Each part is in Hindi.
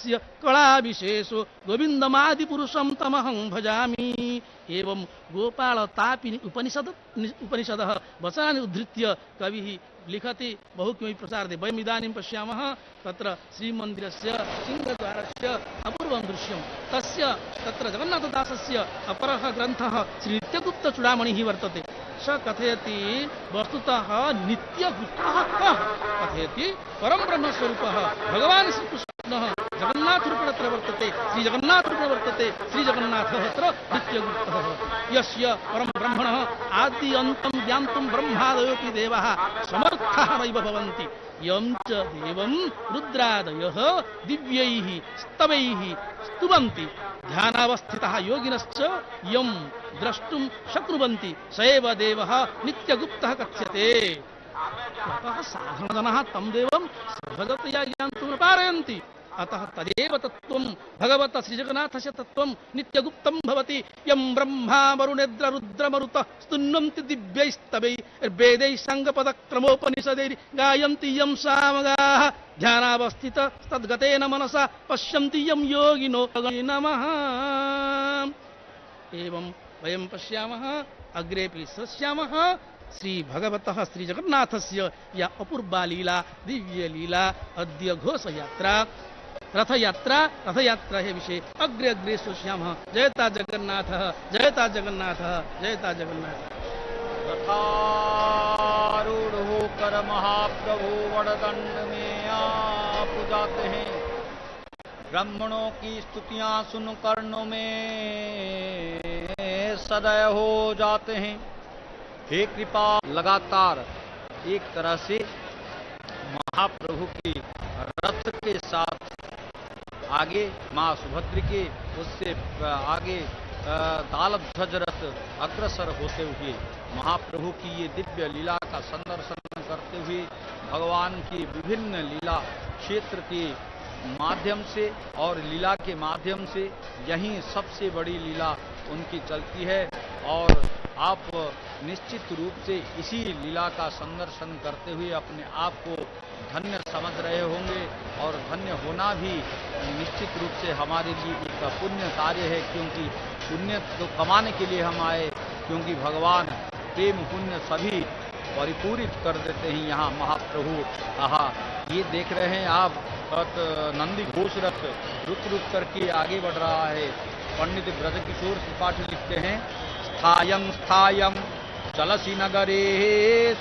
तस्य कला विशेषो गोविंदमादि पुरुषम तमहं भजामि। एवं गोपाल तापिनी उपनिषद वचनानि उद्धृत्य कवि लिखति बहुकिमपि प्रसारते। वयम् इदानीं पश्यामः तत्र श्रीमन्दिरस्य सिंहद्वारस्य अपूर्वं दृश्यं। तस्य तत्र जगन्नाथदासस्य अपरः ग्रन्थः श्रीनित्यगुप्तचूडामणिः वर्तते। स कथयति वस्तुतः नित्यगुप्तः कः कथयति परं ब्रह्मस्वरूपः भगवान् श्रीकृष्णः जगन्नाथरूपेण अत्र वर्तते, श्रीजगन्नाथरूपेण वर्तते। श्रीजगन्नाथः अत्र नित्यगुप्तः यस्य परं ब्रह्मणः आदि अन्तं ज्ञान्तुं ब्रह्मादयोऽपि देवाः समर्थाः नैव भवन्ति। यं च देवं रुद्रादयः दिव्यैः स्तवैः स्तुवन्ति ध्यानावस्थितः योगिनश्च यं द्रष्टुं शक्नुवन्ति स एव देवः नित्यगुप्तः कथ्यते। अतः साधारणजनाः तं देवं सहजतया ज्ञान्तुं न पारयन्ति। अतः तदेव तत्त्वं भगवतः श्रीजगन्नाथस्य तत्त्वं नित्यगुप्तं भवति। यं ब्रह्मा वरुणेन्द्र रुद्रमरुतः स्तुन्वन्ति दिव्यैस्तवैर्वेदैः साङ्गपदक्रमोपनिषदैः गायन्ति यं सामगाः ध्यानावस्थितस्तद्गतेन मनसा पश्यन्ति यं योगिनो नमः। एवं वयं पश्यामः अग्रेपि श्यामः श्री भगवतः श्रीजगन्नाथस्य या अपूर्वा लीला दिव्यलीला अद्य घोषयात्रा रथयात्रा विषये अग्रे अग्रे श्यामः। जयता जगन्नाथः जयता जगन्नाथः जयता जगन्नाथः। रथारूढ़ होकर महाप्रभु वड़दंड में आप जाते हैं। ब्राह्मणों की स्तुतियां सुन कर्णों में सदैव हो जाते हैं। हे कृपा लगातार एक तरह से महाप्रभु की रथ के साथ आगे माँ सुभद्री के उससे आगे तालध्वज रथ अग्रसर होते हुए महाप्रभु की ये दिव्य लीला का संदर्शन करते हुए भगवान की विभिन्न लीला क्षेत्र के माध्यम से और लीला के माध्यम से यही सबसे बड़ी लीला उनकी चलती है। और आप निश्चित रूप से इसी लीला का संदर्शन करते हुए अपने आप को धन्य समझ रहे होंगे। और धन्य होना भी निश्चित रूप से हमारे लिए एक पुण्य कार्य है, क्योंकि पुण्य तो कमाने के लिए हम आए, क्योंकि भगवान प्रेम पुण्य सभी परिपूरित कर देते हैं। यहाँ महाप्रभु ये देख रहे हैं आप नंदी घोष रथ रुक रुक करके आगे बढ़ रहा है। पंडित ब्रजकिशोर त्रिपाठी लिखते हैं स्थायं स्थायं चलसी नगरे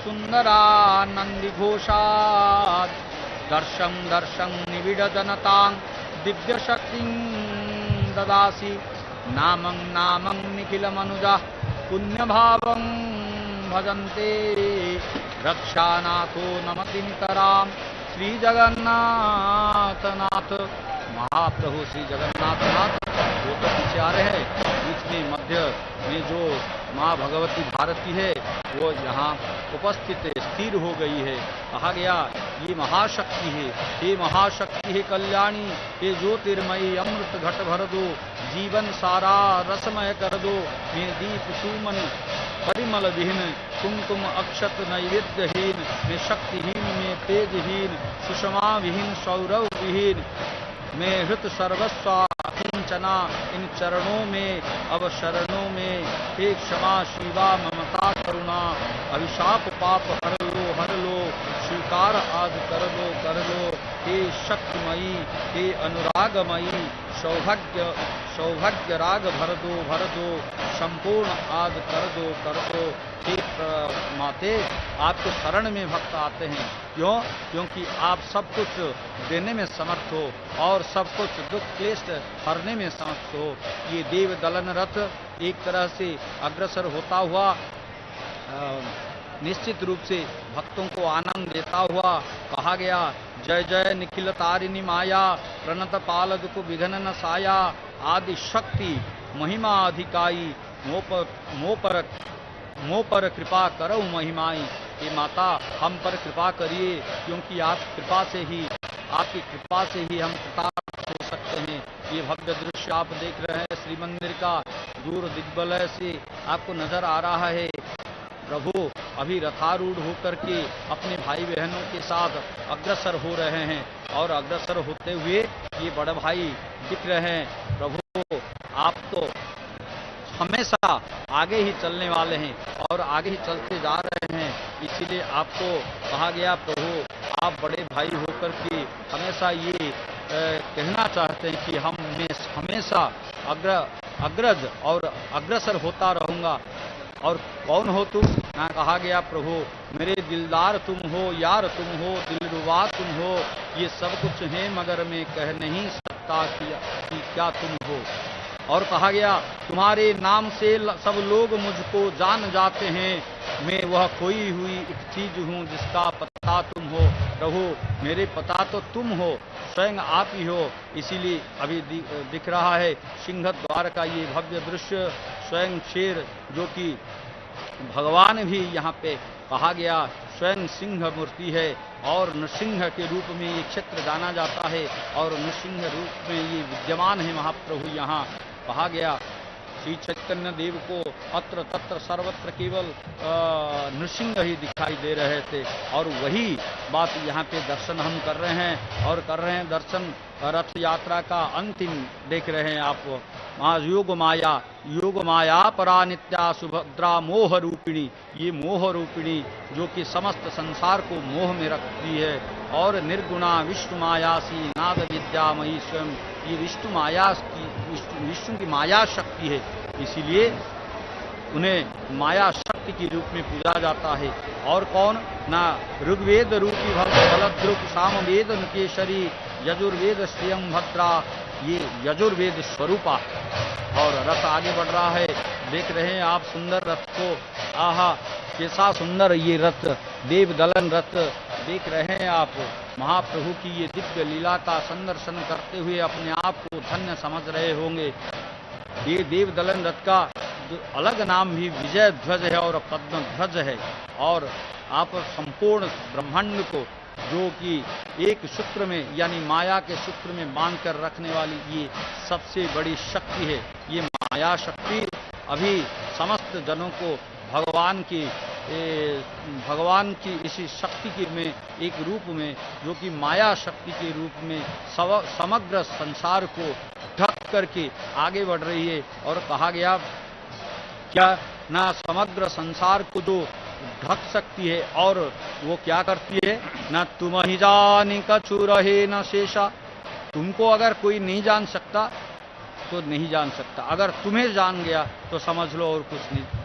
सुंदरा नंदी घोषात् दर्शं दर्शं निबिड़ जनतां दिव्य शक्तिं ददासी नामं नामं निखिल मनुजा पुण्य भावं भजन्ते रक्षानाथो नमति नितराम श्री जगन्नाथ नाथ। महाप्रभु श्री जगन्नाथ नाथ वो तो पीछे आ रहे हैं, बीच में मध्य में जो माँ भगवती भारती है वो यहाँ उपस्थित है, स्थिर हो गई है। कहा गया ये महाशक्ति है, ये महाशक्ति है कल्याणी, ये ज्योतिर्मयी अमृत घट भर दो, जीवन सारा रसमय कर दो। मैं दीप सुमन परिमल विहीन कुमकुम अक्षत नैवेद्यहीन, मैं शक्तिहीन मैं तेजहीन सुषमा विहीन सौरव विहीन, मैं हृत सर्वस्व अकिंचना इन चरणों में अब शरणों में। हे क्षमा शिवा ममता करुणा अभिशाप पाप हर लो स्वीकार आज कर लो। हे शक्तिमयी हे अनुरागमयी सौभाग्य राग भर दो संपूर्ण आज कर दो। हे माते आपके शरण में भक्त आते हैं, क्यों? क्योंकि आप सब कुछ देने में समर्थ हो और सब कुछ दुख क्लेश हरने में समर्थ हो। ये देव दलन रथ एक तरह से अग्रसर होता हुआ निश्चित रूप से भक्तों को आनंद देता हुआ कहा गया जय जय निखिल तारिणी माया प्रणत पाल दुख विघ्न न साया आदि शक्ति महिमा अधिकाई मो पर कृपा करो महिमाई। हे माता हम पर कृपा करिए, क्योंकि आपकी कृपा से ही हम कृतार्थ हो सकते हैं। ये भव्य दृश्य आप देख रहे हैं श्री मंदिर का दूर दिग्बलय से आपको नजर आ रहा है। प्रभु अभी रथारूढ़ होकर के अपने भाई बहनों के साथ अग्रसर हो रहे हैं और अग्रसर होते हुए ये बड़े भाई दिख रहे हैं। प्रभु आप तो हमेशा आगे ही चलने वाले हैं और आगे ही चलते जा रहे हैं, इसीलिए आपको कहा गया प्रभु आप बड़े भाई होकर के हमेशा ये कहना चाहते हैं कि हम हमेशा अग्रज और अग्रसर होता रहूँगा। और कौन हो तुम? ना कहा गया प्रभु मेरे दिलदार तुम हो, यार तुम हो, दिलरुबा तुम हो, ये सब कुछ है मगर मैं कह नहीं सकता कि क्या तुम हो। और कहा गया तुम्हारे नाम से सब लोग मुझको जान जाते हैं, मैं वह खोई हुई एक चीज हूँ जिसका पता तुम हो। प्रभु मेरे पता तो तुम हो, स्वयं आप ही हो। इसीलिए अभी दिख रहा है सिंह द्वार का ये भव्य दृश्य, स्वयं शेर जो कि भगवान भी यहाँ पे कहा गया स्वयं सिंह मूर्ति है और नृसिंह के रूप में ये क्षेत्र जाना जाता है और नृसिंह रूप में ये विद्यमान है महाप्रभु। यहाँ कहा गया श्री चैतन्य देव को अत्र तत्र सर्वत्र केवल नृसिंह ही दिखाई दे रहे थे और वही बात यहाँ पे दर्शन हम कर रहे हैं और कर रहे हैं दर्शन रथ यात्रा का अंतिम देख रहे हैं आप। योग माया परा नित्या सुभद्रा मोह रूपिणी, ये मोह रूपिणी जो कि समस्त संसार को मोह में रखती है और निर्गुणा विष्णु मायासी नाद विद्यामयी स्वयं, ये विष्णु की माया शक्ति है, इसीलिए उन्हें माया शक्ति के रूप में पूजा जाता है। और कौन? ना ऋग्वेद रूपी भद्रुक सामवेद केशरी यजुर्वेद श्रियं भद्रा, ये यजुर्वेद स्वरूपा। और रथ आगे बढ़ रहा है, देख रहे हैं आप सुंदर रथ को, आहा कैसा सुंदर ये रथ, देव दलन रथ देख रहे हैं आप। महाप्रभु की ये दिव्य लीला का संदर्शन करते हुए अपने आप को धन्य समझ रहे होंगे। ये देव दलन रथ का अलग नाम भी विजय ध्वज है और पद्म ध्वज है। और आप संपूर्ण ब्रह्मांड को जो कि एक सूत्र में यानी माया के सूत्र में बांध कर रखने वाली ये सबसे बड़ी शक्ति है। ये माया शक्ति अभी समस्त जनों को भगवान की इसी शक्ति के में एक रूप में जो कि माया शक्ति के रूप में समग्र संसार को ढक करके आगे बढ़ रही है। और कहा गया क्या ना समग्र संसार को जो ढक सकती है और वो क्या करती है ना, तुम ही जानी कछु रहे न शेषा, तुमको अगर कोई नहीं जान सकता तो नहीं जान सकता, अगर तुम्हें जान गया तो समझ लो और कुछ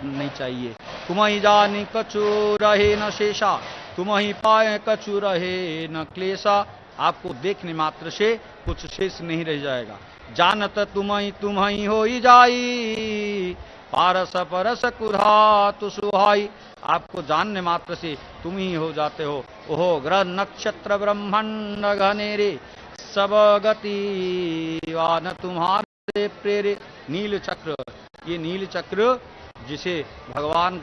नहीं चाहिए। तुम ही जानी कछु रहे न शेषा, तुम ही पाए कछु रहे न क्लेशा, आपको देखने मात्र से कुछ शेष नहीं रह जाएगा। जानत तुम ही हो ही जाई, पारस परस कुधा तु सुहाई, आपको जानने मात्र से तुम ही हो जाते हो। ओहो ग्रह नक्षत्र ब्रह्मांड घनेरे, सब गति वान तुम्हारे प्रेरे। नील चक्र, ये नील चक्र जिसे भगवान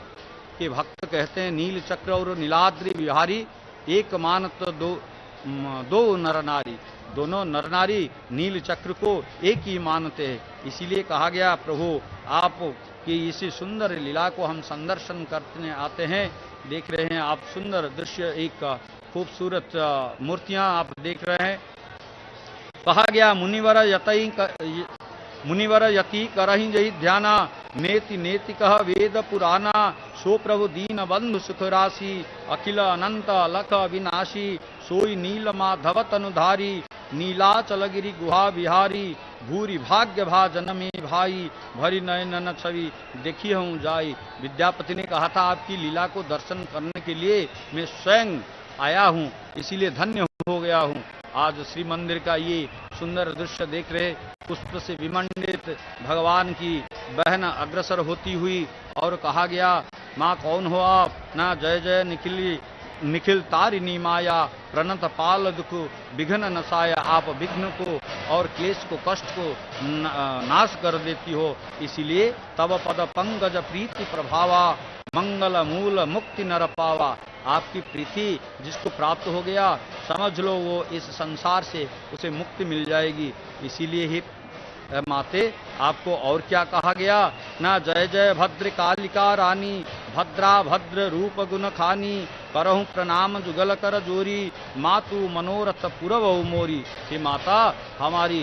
के भक्त कहते हैं, नील चक्र और नीलाद्रि विहारी एक मानत दो नर नारी, दोनों नर नारी नील चक्र को एक ही मानते हैं। इसीलिए कहा गया प्रभु आप कि इसी सुंदर लीला को हम संदर्शन करने आते हैं। देख रहे हैं आप सुंदर दृश्य, एक खूबसूरत मूर्तियां आप देख रहे हैं। कहा गया मुनिवर यति करहि जहि ध्याना, नेति नेति कह वेद पुराना, सो प्रभु दीन बंधु सुख राशि, अखिल अनंत लख विनाशी, सोई नील माधव तनुधारी, नीलाचल गिरि गुहा बिहारी, भूरी भाग्य भा जनमे भाई, भरी नयन छवि देखी हूँ जाई। विद्यापति ने कहा था आपकी लीला को दर्शन करने के लिए मैं स्वयं आया हूँ, इसीलिए धन्य हो गया हूँ। आज श्री मंदिर का ये सुंदर दृश्य देख रहे, पुष्प से विमंडित भगवान की बहन अग्रसर होती हुई। और कहा गया माँ कौन हो आप? ना जय जय निखिल तारिणी माया, प्रणत पाल दुख विघ्न नसाया, आप विघ्न को और क्लेश को कष्ट को नाश कर देती हो। इसीलिए तब पद पंकज प्रीति प्रभावा, मंगल मूल मुक्ति नर पावा, आपकी प्रीति जिसको प्राप्त हो गया समझ लो वो इस संसार से उसे मुक्ति मिल जाएगी। इसीलिए ही माते आपको और क्या कहा गया ना, जय जय भद्र कालिका रानी, भद्रा भद्र रूप गुण खानी, करहूं प्रणाम जुगल कर जोरी, मातु मनोरथ पुरवहु मोरी। हे माता, हमारी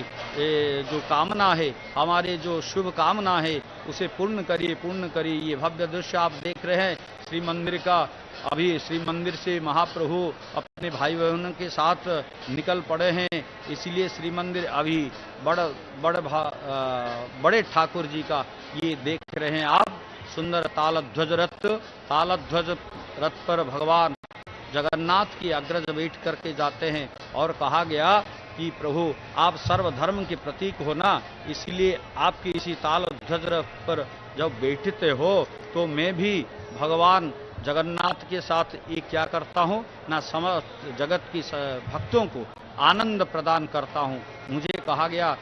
जो कामना है, हमारे जो शुभ कामना है, उसे पूर्ण करिए, पूर्ण करिए। ये भव्य दृश्य आप देख रहे हैं श्री मंदिर का। अभी श्री मंदिर से महाप्रभु अपने भाई बहनों के साथ निकल पड़े हैं, इसलिए श्री मंदिर अभी बड़े ठाकुर जी का ये देख रहे हैं आप। सुंदर तालध्वज रथ पर भगवान जगन्नाथ की अग्रज बैठ करके जाते हैं। और कहा गया कि प्रभु आप सर्वधर्म के प्रतीक हो ना, इसलिए आपकी इसी तालध्वज रथ पर जब बैठते हो तो मैं भी भगवान जगन्नाथ के साथ ये क्या करता हूँ ना, समस्त जगत की भक्तों को आनंद प्रदान करता हूँ। मुझे कहा गया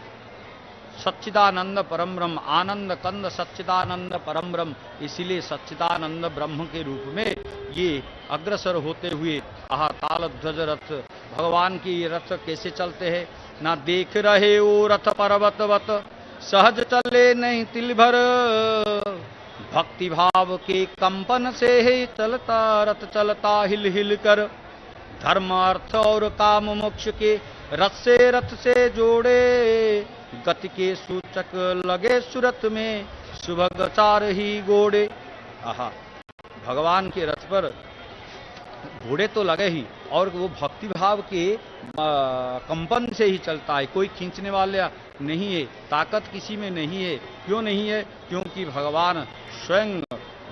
सच्चिदानंद परम ब्रह्म, आनंद कंद सच्चिदानंद परम ब्रह्म, इसीलिए सच्चिदानंद ब्रह्म के रूप में ये अग्रसर होते हुए आहा तालध्वज रथ। भगवान की ये रथ कैसे चलते हैं ना, देख रहे ओ रथ पर्वतवत, सहज चले नहीं तिल भर, भक्ति भाव के कंपन से है चलता रथ, चलता हिल हिल कर, धर्म अर्थ और काम मोक्ष के रथ से जोड़े, गति के सूचक लगे सूरत में, सुभग चार ही घोड़े। आहा, भगवान के रथ पर घोड़े तो लगे ही, और वो भक्ति भाव के कंपन से ही चलता है, कोई खींचने वाला नहीं है, ताकत किसी में नहीं है। क्यों नहीं है? क्योंकि भगवान स्वयं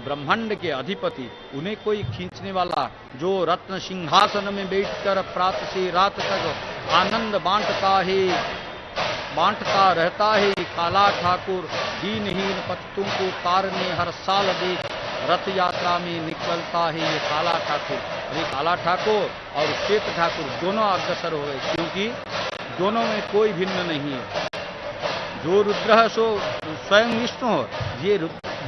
ब्रह्मांड के अधिपति, उन्हें कोई खींचने वाला, जो रत्न सिंहासन में बैठकर प्रातः से रात तक आनंद बांटता रहता है, काला ठाकुर दीनहीन पतितों को तारने हर साल देख रथ यात्रा में निकलता है ये काला ठाकुर। अरे काला ठाकुर और श्वेत ठाकुर दोनों अग्रसर हो गए, क्योंकि दोनों में कोई भिन्न नहीं है। जो रुद्र है सो स्वयं विष्णु हो, ये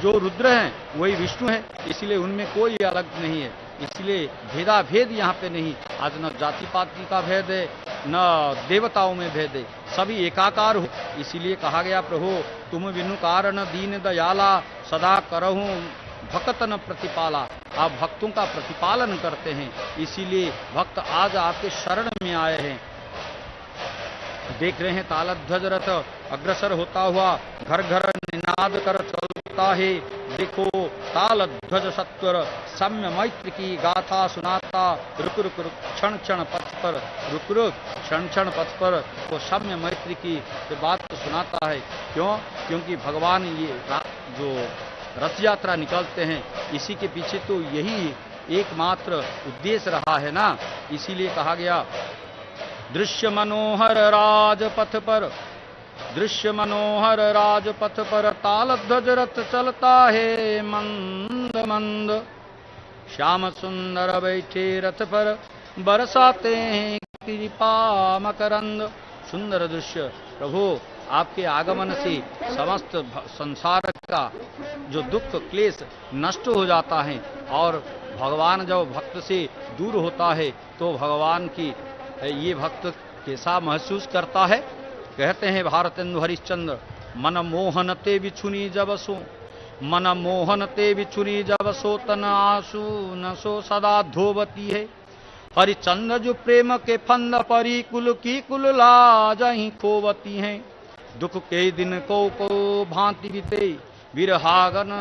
जो रुद्र हैं वही विष्णु है, इसलिए उनमें कोई अलग नहीं है। इसलिए भेदाभेद यहाँ पे नहीं, आज न जाति पाति का भेद है, न देवताओं में भेद है, सभी एकाकार हो। इसीलिए कहा गया प्रभु तुम बिनु कारण दीन दयाला, सदा करहूं भक्तन प्रतिपाला। आप भक्तों का प्रतिपालन करते हैं, इसीलिए भक्त आज आपके शरण में आए हैं। देख रहे हैं तालध्वज रथ अग्रसर होता हुआ घर घर निनाद कर चलता है। देखो तालध्वज सत्वर सम्य मैत्र की गाथा सुनाता, रुक रुक रुक क्षण क्षण पथ पर, रुक रुक क्षण क्षण पथ पर, वो सम्य मैत्री की बात तो सुनाता है। क्यों? क्योंकि भगवान ये जो रथ यात्रा निकलते हैं, इसी के पीछे तो यही एकमात्र उद्देश्य रहा है ना। इसीलिए कहा गया दृश्य मनोहर राजपथ पर, दृश्य मनोहर राजपथ पर, तालध्वज रथ चलता है मंद मंद, श्याम सुंदर बैठे रथ पर, बरसाते हैं कृपा मकरंद। सुंदर दृश्य प्रभु, आपके आगमन से समस्त संसार का जो दुख क्लेश नष्ट हो जाता है, और भगवान जब भक्त से दूर होता है तो भगवान की ये भक्त कैसा महसूस करता है। कहते हैं भारतेंदु हरिश्चंद्र, मन मोहन ते बिछुनी जब सो, मन मोहन ते बिछुनी जब सो, तन आंसू न सो सदा धोवती है। हरिचंद्र जो प्रेम के फंद परी, कुल की कुल लाज ही खोवती हैं। दुख के दिन को भांति बीते, विरहागन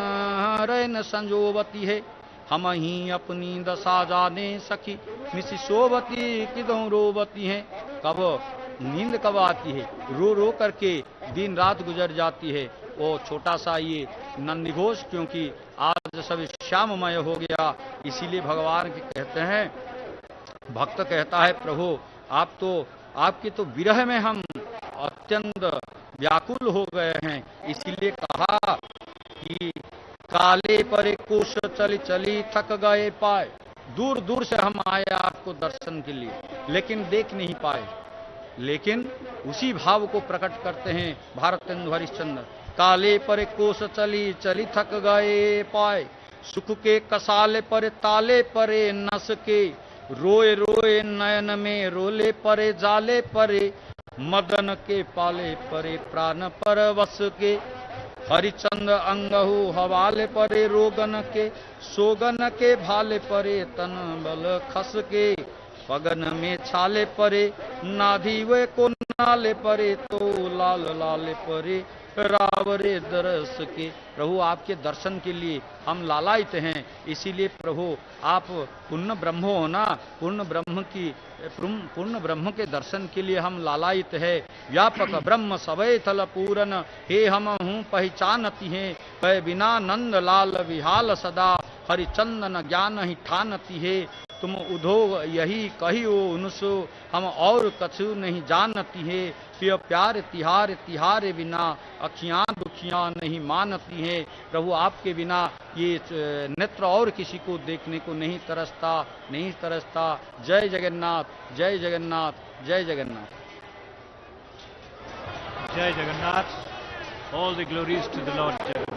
रैन संजोवती है। हम ही अपनी दशा जाने सखी, निशि सोवती किदों रोवती हैं। कब नींद कब आती है, रो रो करके दिन रात गुजर जाती है। वो छोटा सा ये नंदीघोष, क्योंकि आज सब श्याममय हो गया, इसीलिए भगवान के कहते हैं, भक्त कहता है प्रभु आप तो, आपके तो विरह में हम अत्यंत व्याकुल हो गए हैं। इसीलिए कहा कि काले पर कोश चली चली थक गए पाए। दूर दूर से हम आए आपको दर्शन के लिए, लेकिन देख नहीं पाए। लेकिन उसी भाव को प्रकट करते हैं भारतेंदु हरिश्चंद्र। काले पर कोश चली चली थक गए पाए, सुख के कसाले पर ताले परे नस के, रोए रोए नयन में रोले परे जाले परे, मदन के पाले परे प्राण पर वस के। हरिचंद अंगहु हवाले परे रोगन के सोगन के भाले परे तन बल खस के पगन में छाले परे नाधी वे को नाले परे तो लाल लाले परे रावरे दरस के। प्रभु आपके दर्शन के लिए हम लालायित हैं, इसीलिए प्रभु आप पूर्ण ब्रह्म हो ना, पूर्ण ब्रह्म के दर्शन के लिए हम लालायित है। व्यापक ब्रह्म सवै थल पूरन हे हम हूँ पहचानती हैं, पै बिना नंद लाल विहाल सदा हरिचंदन ज्ञान ही ठानती है। तुम उधो यही कहियो उनसो हम और कछु नहीं जानती है। प्रिय प्यार तिहार तिहारे बिना अखियां दुखियां नहीं मानती हैं। प्रभु आपके बिना ये नेत्र और किसी को देखने को नहीं तरसता, नहीं तरसता। जय जगन्नाथ, जय जगन्नाथ, जय जगन्नाथ। जय Jagannath. All the glories to the Lord Jagannath.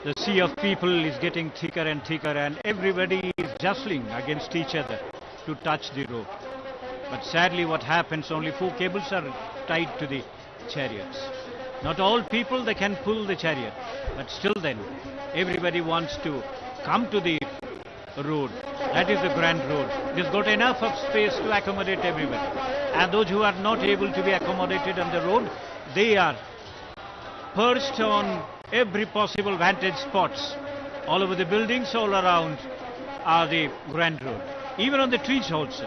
The sea of people is getting thicker and thicker, and everybody is jostling against each other to touch the rope. But sadly what happens, only 4 cables are tied to the chariots. Not all people they can pull the chariot, but still then everybody wants to come to the road. That is the grand road. It has got enough of space to accommodate everybody. And those who are not able to be accommodated on the road, they are perched on every possible vantage spots. All over the buildings, all around are the grand road. Even on the trees also.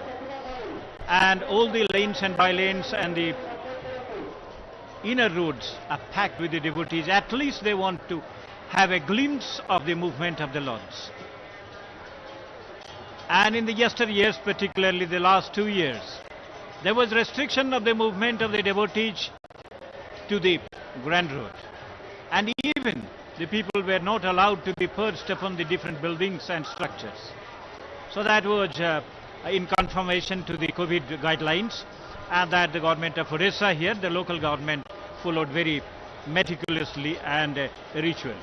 And all the lanes and by-lanes and the inner roads are packed with the devotees. At least they want to have a glimpse of the movement of the Lords. And in the yesteryears, particularly the last 2 years, there was restriction of the movement of the devotees to the grand road. And even the people were not allowed to be perched upon the different buildings and structures. So that was in confirmation to the COVID guidelines, and that the government of Odisha here, the local government, followed very meticulously and ritually.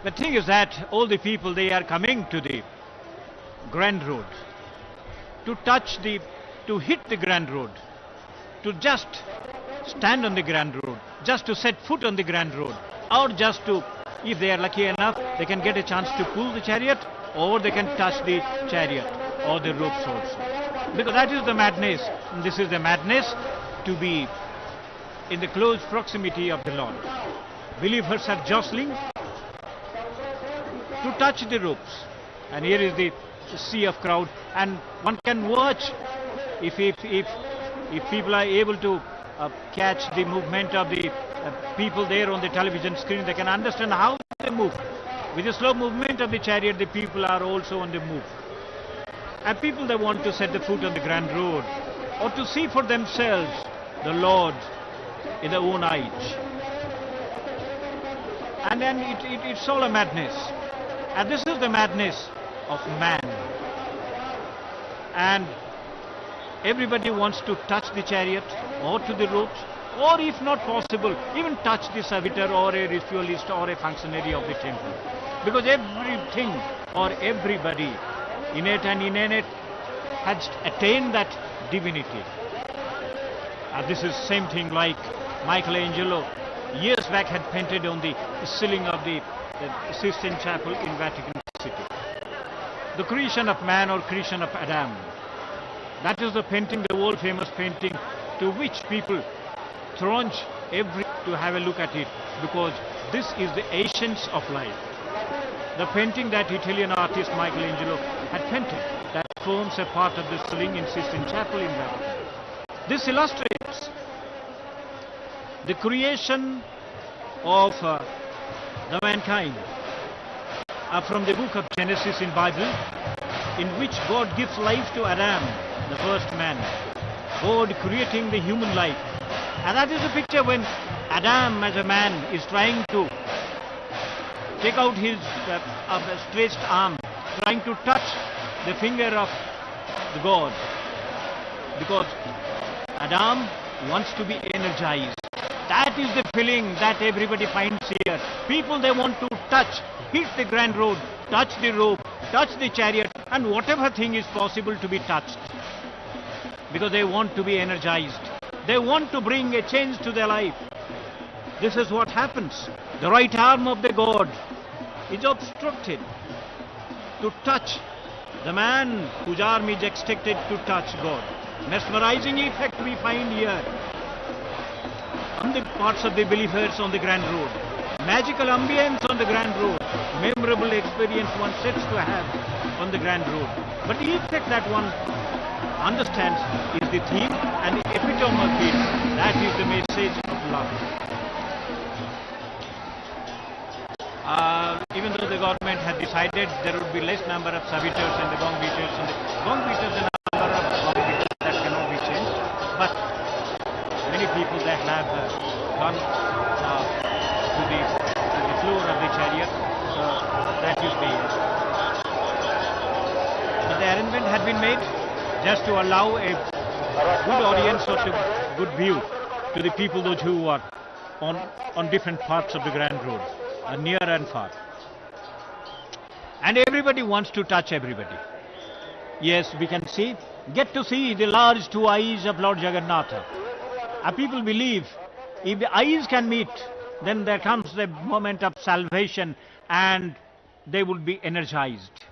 The thing is that all the people, they are coming to the grand road, to hit the grand road, to just stand on the grand road, just to set foot on the grand road, or just to, if they are lucky enough, they can get a chance to pull the chariot, or they can touch the chariot or the ropes also. Because that is the madness. This is the madness to be in the close proximity of the Lord. Believers are jostling to touch the ropes. And here is the sea of crowd, and one can watch if people are able to catch the movement of the people there on the television screen, they can understand how they move. With the slow movement of the chariot, the people are also on the move. And people, they want to set the foot on the grand road, or to see for themselves the Lord in their own eyes. And then it's all a madness. And this is the madness of man. And everybody wants to touch the chariot or to the ropes, or if not possible, even touch the servitor or a ritualist or a functionary of the temple. Because everything or everybody, innate and inanimate, has attained that divinity. This is same thing like Michelangelo years back had painted on the ceiling of the Sistine Chapel in Vatican City. The creation of man, or creation of Adam. That is the painting, the world famous painting, to which people throng to have a look at it, because this is the essence of life. The painting that Italian artist Michelangelo had painted, that forms a part of the ceiling in Sistine Chapel in Vatican. This illustrates the creation of the mankind from the book of Genesis in Bible, in which God gives life to Adam, the first man. God creating the human life. And that is the picture when Adam as a man is trying to take out his stretched arm, trying to touch the finger of the God. Because Adam wants to be energized. That is the feeling that everybody finds here. People, they want to touch, hit the grand road, touch the rope, touch the chariot, and whatever thing is possible to be touched. Because they want to be energized. They want to bring a change to their life. this is what happens. The right arm of the god is obstructed to touch. The man whose arm is extended to touch God. Mesmerizing effect we find here on the parts of the believers on the Grand Road. Magical ambience on the Grand Road. Memorable experience one sets to have on the Grand Road. But the effect that one understands is the theme and the epitome of it. That is the message of love. Even though the government had decided there would be less number of servitors and the gong beaters, and the gong beaters and number of gong beaters that cannot be changed, but many people that have gone to the floor of the chariot, so that is the. But the arrangement had been made just to allow a good audience or a good view to the people, those who are on different parts of the Grand Road, near and far. And everybody wants to touch everybody. Yes, we can get to see the large two eyes of Lord Jagannath. People believe if the eyes can meet, then there comes the moment of salvation and they would be energized.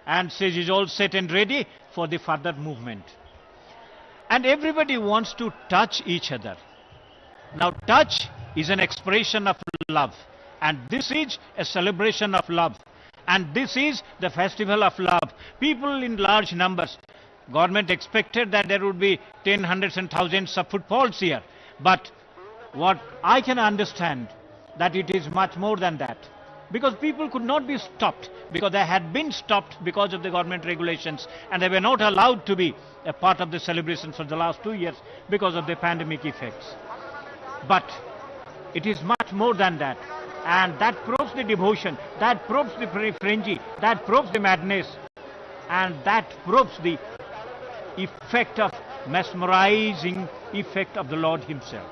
And stage is all set and ready for the further movement. And everybody wants to touch each other. Now touch is an expression of love. And this is a celebration of love. And this is the festival of love. People in large numbers. Government expected that there would be 10, hundreds and thousands of footfalls here. But what I can understand, that it is much more than that. Because people could not be stopped. Because they had been stopped because of the government regulations. And they were not allowed to be a part of the celebrations for the last 2 years because of the pandemic effects. But it is much more than that. And that proves the devotion, that proves the frenzy, that proves the madness, and that proves the effect of mesmerizing effect of the Lord himself.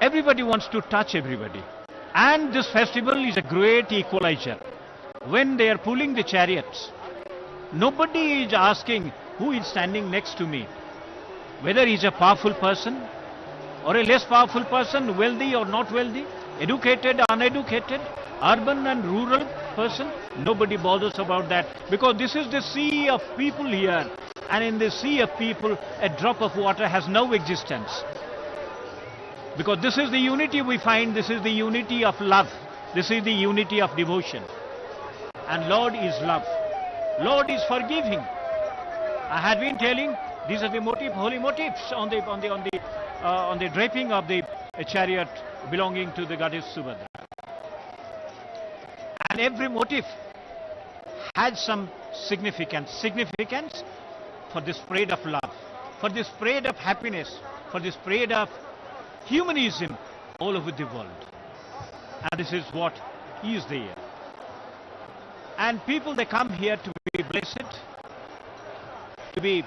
Everybody wants to touch everybody. And this festival is a great equalizer. When they are pulling the chariots, nobody is asking who is standing next to me. Whether he is a powerful person or a less powerful person, wealthy or not wealthy, educated, uneducated, urban and rural person, nobody bothers about that, because this is the sea of people here, and in the sea of people, a drop of water has no existence. Because this is the unity we find, this is the unity of love, this is the unity of devotion. And Lord is love. Lord is forgiving. I had been telling, these are the holy motifs on the draping of the chariot belonging to the goddess Subhadra. And every motif has some significance for the spread of love, for the spread of happiness, for the spread of humanism all over the world. And this is what is there. And people, they come here to be blessed, to be